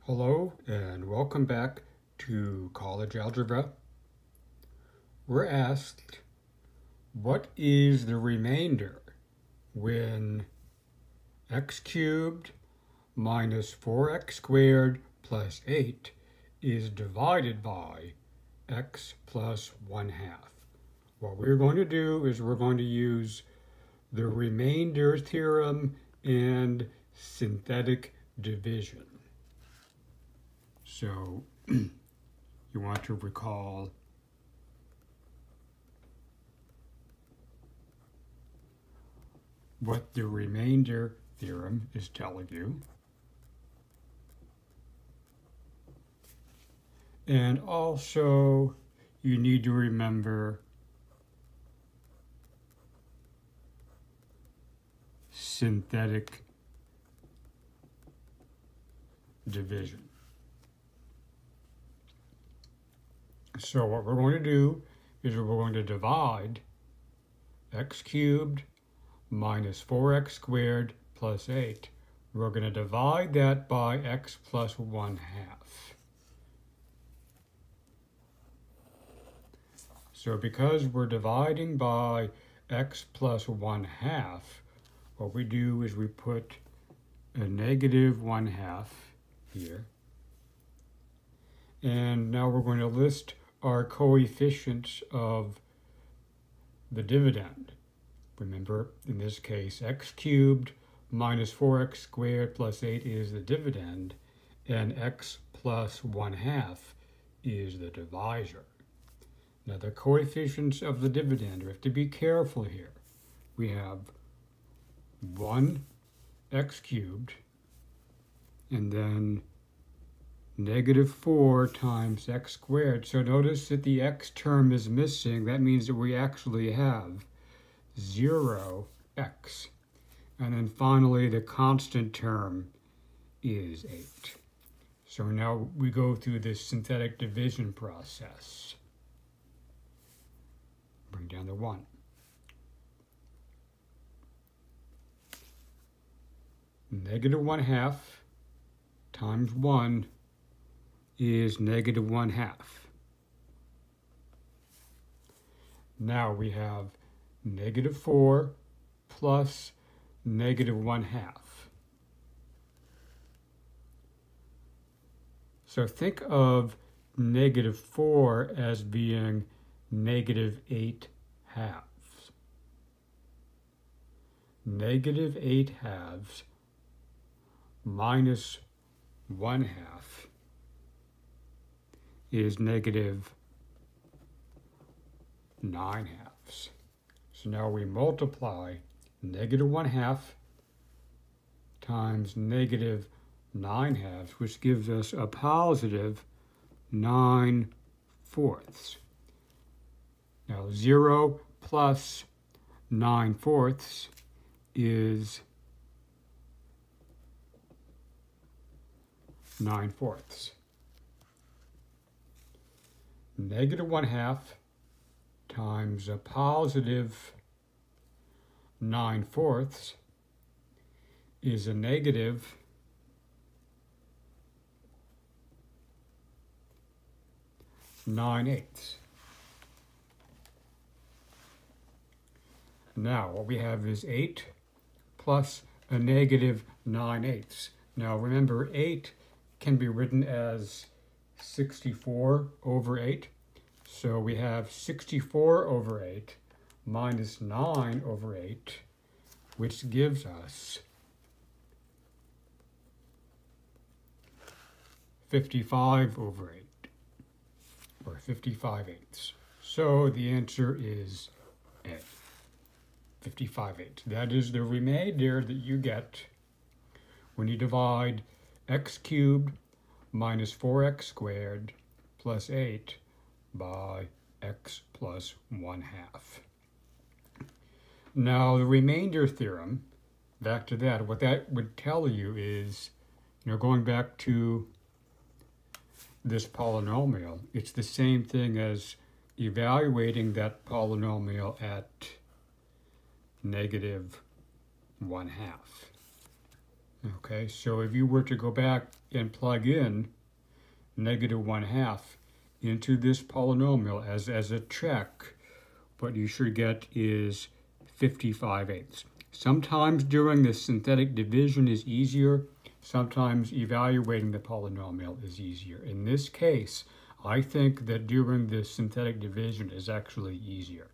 Hello and welcome back to College Algebra. We're asked, what is the remainder when x cubed minus 4x squared plus 8 is divided by x plus 1/2? What we're going to do is we're going to use the remainder theorem and synthetic division. So you want to recall what the remainder theorem is telling you. And also you need to remember synthetic division. So what we're going to do is we're going to divide x cubed minus 4x squared plus 8. We're going to divide that by x plus 1/2. So because we're dividing by x plus 1/2, what we do is we put a negative 1/2 here. And now we're going to list our coefficients of the dividend. Remember, in this case, x cubed minus 4x squared plus 8 is the dividend, and x plus 1/2 is the divisor. Now, the coefficients of the dividend, we have to be careful here. We have 1x cubed, and then negative 4 times x squared. So notice that the x term is missing. That means that we actually have 0x. And then finally, the constant term is 8. So now we go through this synthetic division process. Bring down the 1. Negative 1/2 times 1 is negative 1/2. Now we have negative 4 plus negative 1/2. So think of negative 4 as being negative 8/2. Negative 8/2 minus 1/2 is negative 9/2. So now we multiply negative 1/2 times negative 9/2, which gives us a positive 9/4. Now 0 plus 9/4 is 9/4. Negative 1/2 times a positive 9/4 is a negative 9/8. Now what we have is 8 plus a negative 9/8. Now remember, 8 can be written as 64 over 8. So we have 64 over 8 minus 9 over 8, which gives us 55 over 8, or 55/8. So the answer is A, 55/8. That is the remainder that you get when you divide x cubed minus 4x squared plus 8 by x plus 1/2. Now the remainder theorem, back to that, what that would tell you is, going back to this polynomial, it's the same thing as evaluating that polynomial at negative 1/2. Okay, so if you were to go back and plug in -1/2 into this polynomial as a check, what you should get is 55/8. Sometimes doing the synthetic division is easier. Sometimes evaluating the polynomial is easier. In this case, I think that doing the synthetic division is actually easier.